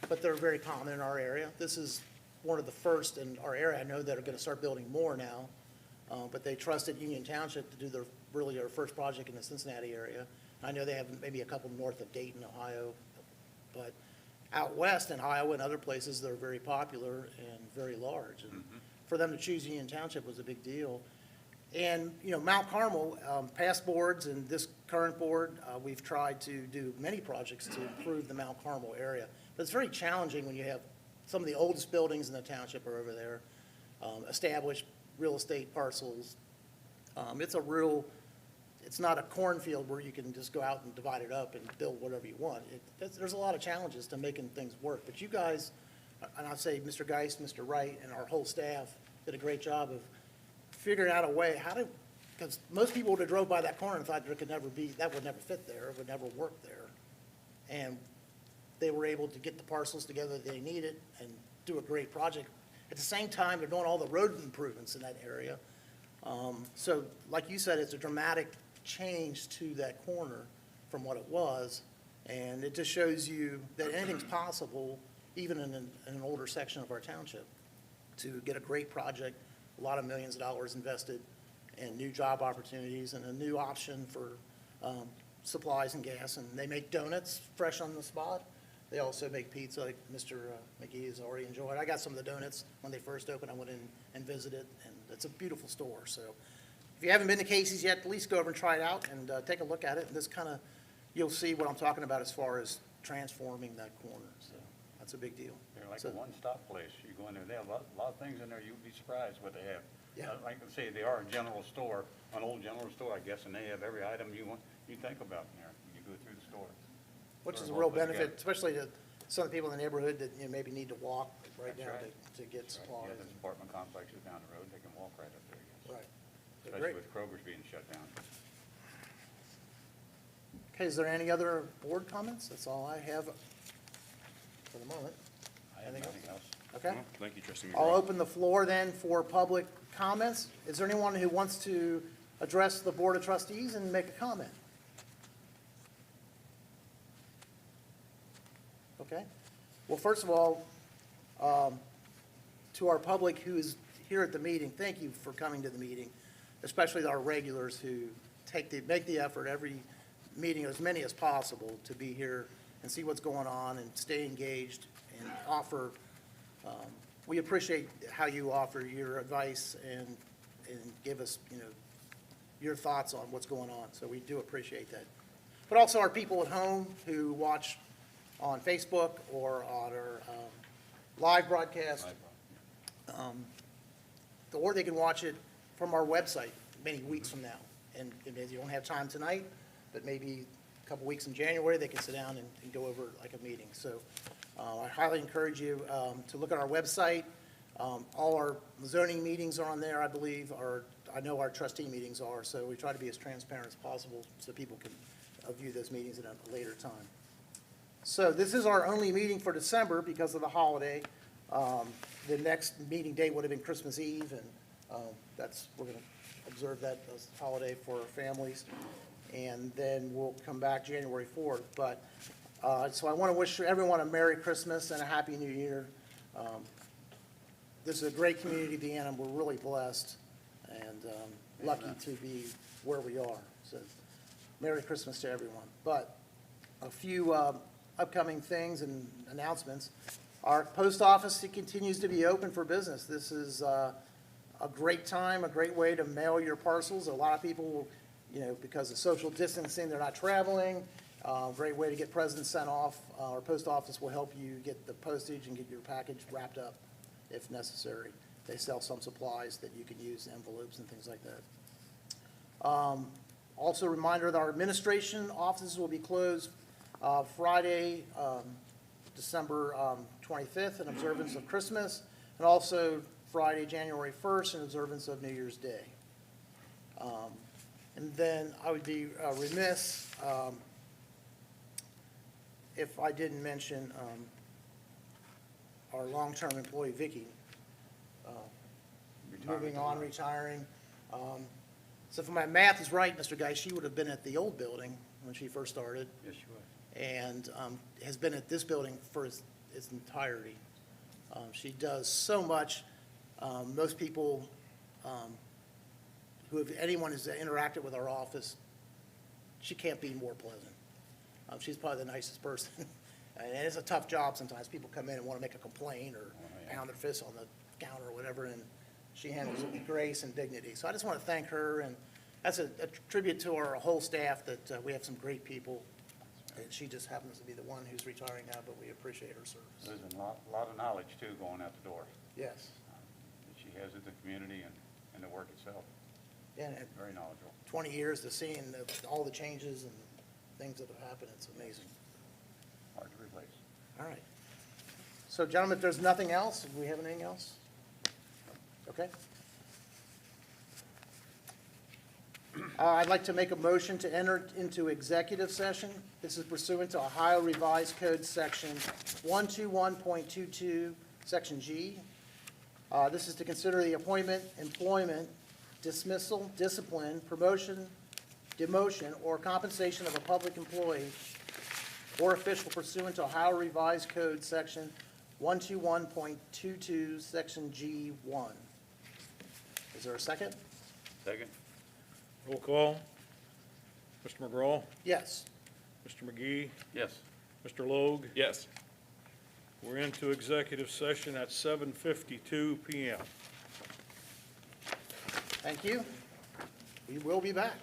but they're very common in our area. This is one of the first in our area. I know that are going to start building more now, but they trusted Union Township to do their first project in the Cincinnati area. I know they have maybe a couple north of Dayton, Ohio, but out west in Iowa and other places, they're very popular and very large. And for them to choose Union Township was a big deal. And, you know, Mount Carmel, past boards and this current board, we've tried to do many projects to improve the Mount Carmel area. But it's very challenging when you have some of the oldest buildings in the township are over there, established real estate parcels. It's not a cornfield where you can just go out and divide it up and build whatever you want. There's a lot of challenges to making things work. But you guys, and I'd say Mr. Geis, Mr. Wright, and our whole staff did a great job of figuring out a way because most people would have drove by that corner and thought that would never fit there, it would never work there. And they were able to get the parcels together that they needed and do a great project. At the same time, they're doing all the road improvements in that area. So like you said, it's a dramatic change to that corner from what it was, and it just shows you that anything's possible, even in an older section of our township, to get a great project, a lot of millions of dollars invested, and new job opportunities, and a new option for supplies and gas. And they make donuts fresh on the spot. They also make pizza, like Mr. McGee has already enjoyed. I got some of the donuts when they first opened. I went in and visited, and it's a beautiful store. So if you haven't been to Casey's yet, at least go over and try it out and take a look at it. And this you'll see what I'm talking about as far as transforming that corner. So that's a big deal. They're like a one-stop place. You go in there, they have a lot of things in there. You'd be surprised what they have. Yeah. Like I say, they are a general store, an old general store, I guess, and they have every item you think about in there. You go through the store. Which is a Very real well put benefit, together. especially to some of the people in the neighborhood that, you know, maybe need to walk right That's now right. to get Right. supplies. Yeah, there's apartment complexes down the road. They can walk right up there, yes. Right. Especially Great. with Kroger's being shut down. Okay, is there any other board comments? That's all I have for the moment. I have Anything nothing else. Okay. Well, thank you, Trustee I'll McGraw. open the floor then for public comments. Is there anyone who wants to address the Board of Trustees and make a comment? Okay. Well, first of all, to our public who is here at the meeting, thank you for coming to the meeting, especially our regulars who make the effort every meeting, as many as possible, to be here and see what's going on and stay engaged and offer. We appreciate how you offer your advice and give us, you know, your thoughts on what's going on. So we do appreciate that. But also our people at home who watch on Facebook or on our live broadcast, or they can watch it from our website many weeks from now. And if you don't have time tonight, but maybe a couple weeks in January, they can sit down and go over like a meeting. So I highly encourage you to look at our website. All our zoning meetings are on there, I believe, I know our trustee meetings are, so we try to be as transparent as possible so people can view those meetings at a later time. So this is our only meeting for December because of the holiday. The next meeting date would have been Christmas Eve, and we're going to observe that as a holiday for our families. And then we'll come back January 4th. But, so I want to wish everyone a Merry Christmas and a Happy New Year. This is a great community to be in, and we're really blessed and lucky to be where we are. So Merry Christmas to everyone. But a few upcoming things and announcements. Our post office continues to be open for business. This is a great time, a great way to mail your parcels. A lot of people, you know, because of social distancing, they're not traveling. Great way to get presents sent off. Our post office will help you get the postage and get your package wrapped up if necessary. They sell some supplies that you can use, envelopes and things like that. Also a reminder that our administration offices will be closed Friday, December 25th, in observance of Christmas, and also Friday, January 1st, in observance of New Year's Day. And then I would be remiss if I didn't mention our long-term employee, Vicky, moving on, retiring. So if my math is right, Mr. Guy, she would have been at the old building when she first started, Yes, you would. and has been at this building for its entirety. She does so much. Most people anyone who's interacted with our office, she can't be more pleasant. She's probably the nicest person. And it's a tough job sometimes. People come in and want to make a complaint or pound their fist on the counter or whatever, and she handles it with grace and dignity. So I just want to thank her, and that's a tribute to our whole staff that we have some great people. And she just happens to be the one who's retiring now, but we appreciate her service. There's a lot of knowledge, too, going out the door Yes. that she has in the community and the work itself. And Very knowledgeable. 20 years to seeing all the changes and things that have happened, it's amazing. Hard to replace. All right. So gentlemen, if there's nothing else, do we have anything else? Okay. I'd like to make a motion to enter into executive session. This is pursuant to Ohio Revised Code Section 121.22, Section G. This is to consider the appointment, employment, dismissal, discipline, promotion, demotion, or compensation of a public employee or official pursuant to Ohio Revised Code Section 121.22, Section G1. Is there a second? Second? Roll call. Mr. McGraw, Yes. Mr. McGee, Yes. Mr. Logue. Yes. We're into executive session at 7:52 PM. Thank you. We will be back.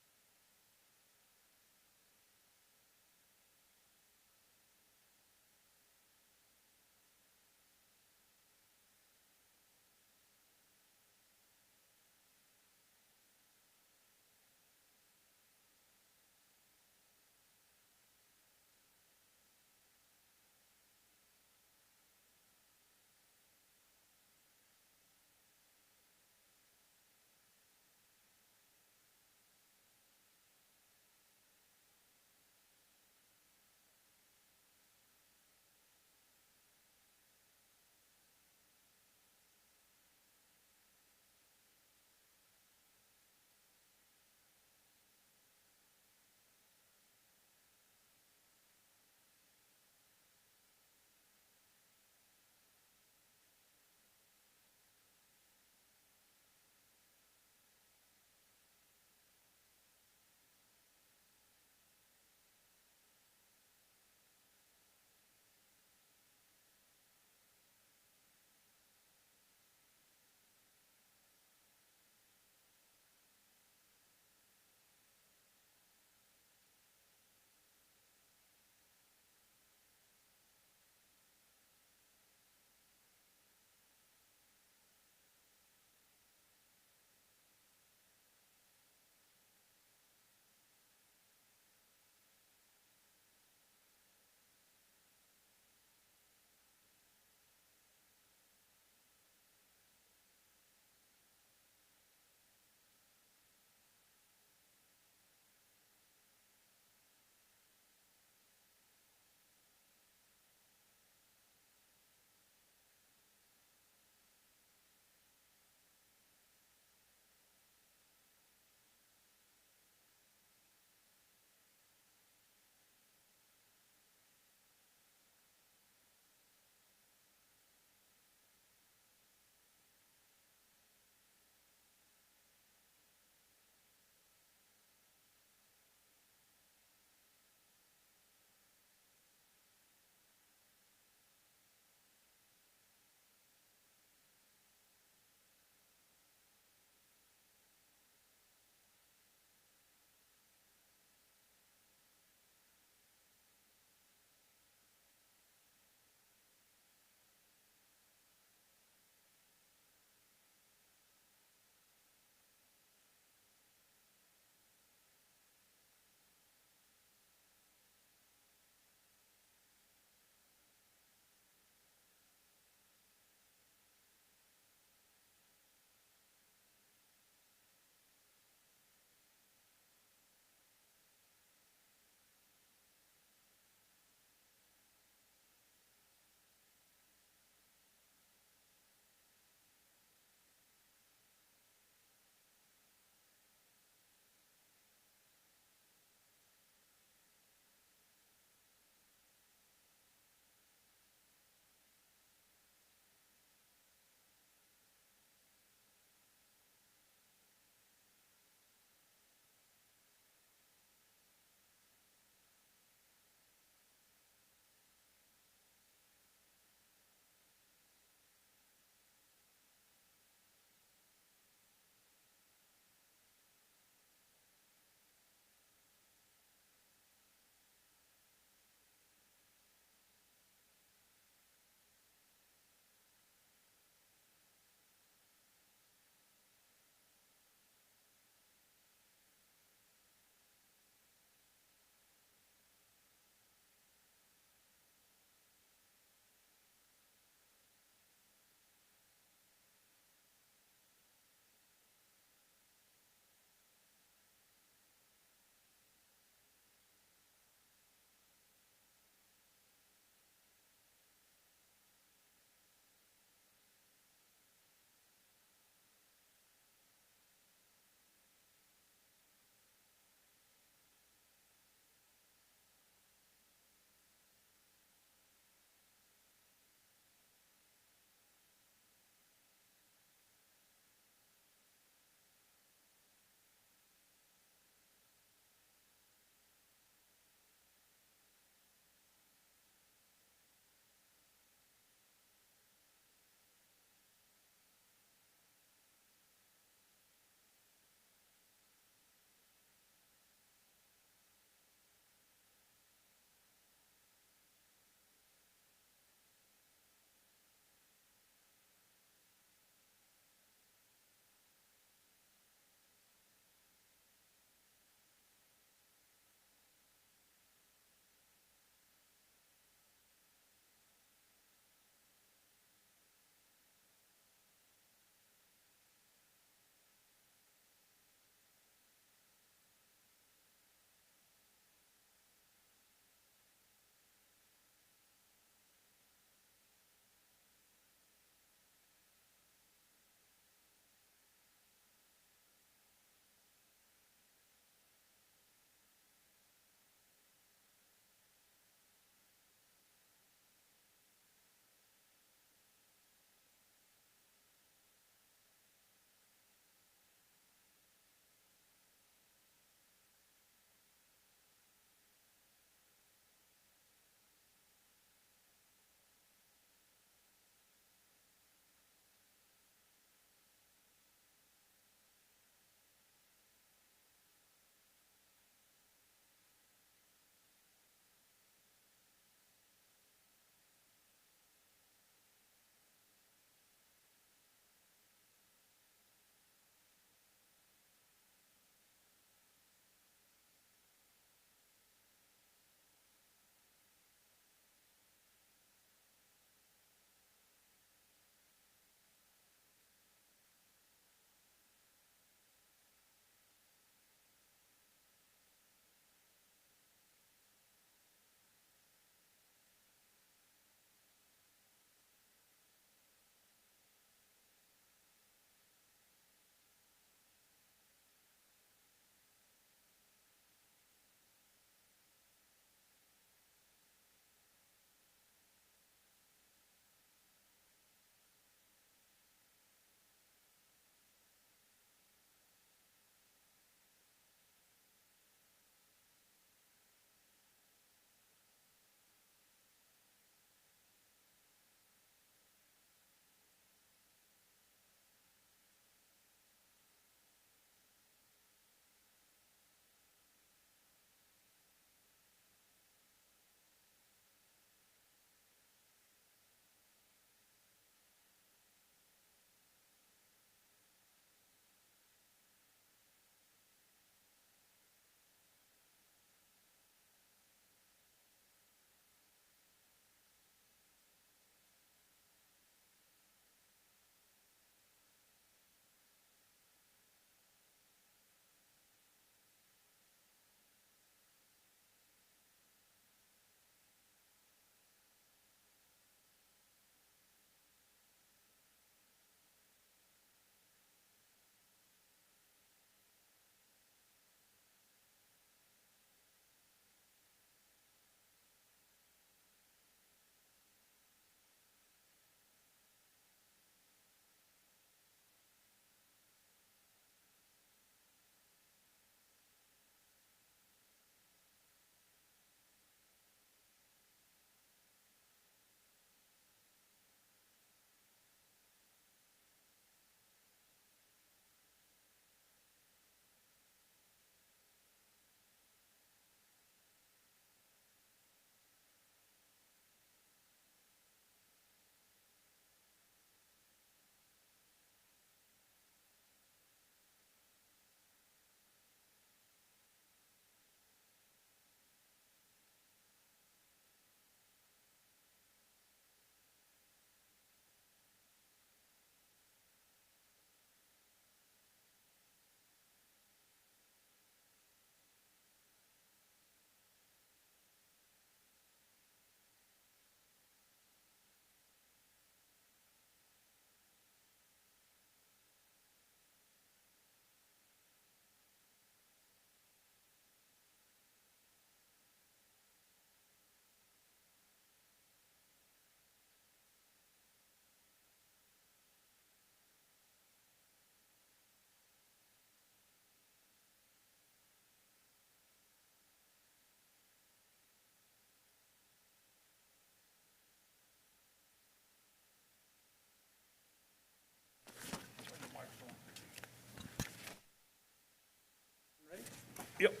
Yep.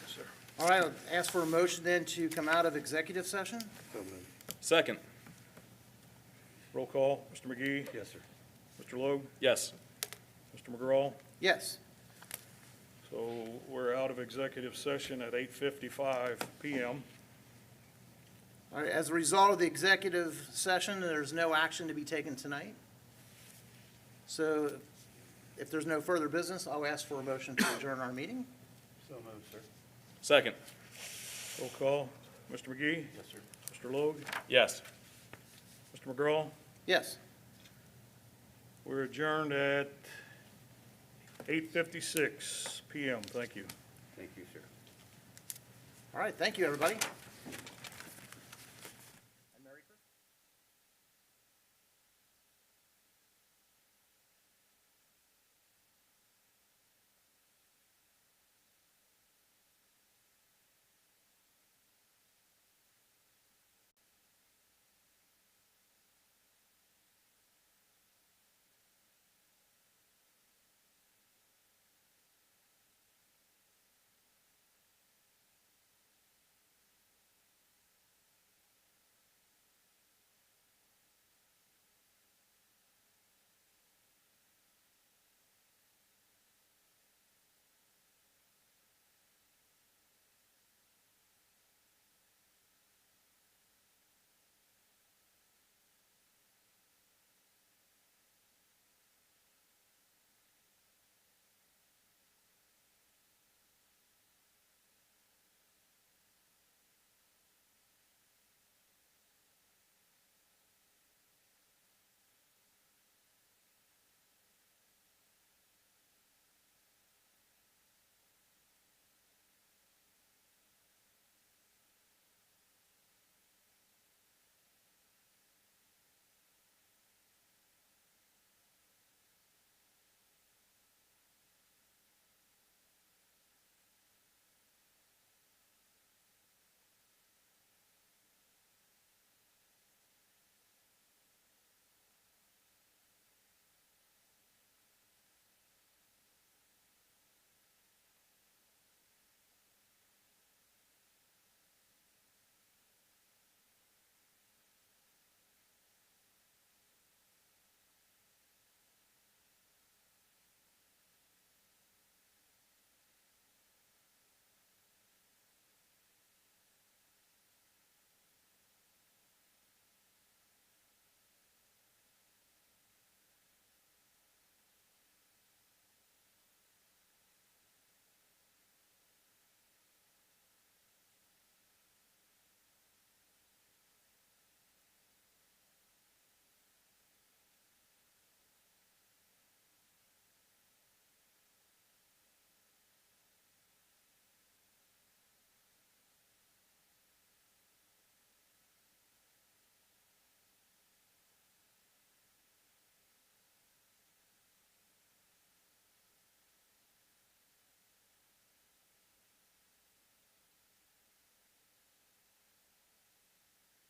Yes, sir. All right, I'll ask for a motion then to come out of executive session. Second. Roll call, Mr. McGee, Yes, sir. Mr. Logue, Yes. Mr. McGraw. Yes. So we're out of executive session at 8:55 PM. All right, as a result of the executive session, there's no action to be taken tonight. So if there's no further business, I'll ask for a motion to adjourn our meeting. So moved, sir. Second. Roll call, Mr. McGee, Yes, sir. Mr. Logue, Yes. Mr. McGraw. Yes. We're adjourned at 8:56 PM. Thank you. Thank you, sir. All right, thank you, everybody.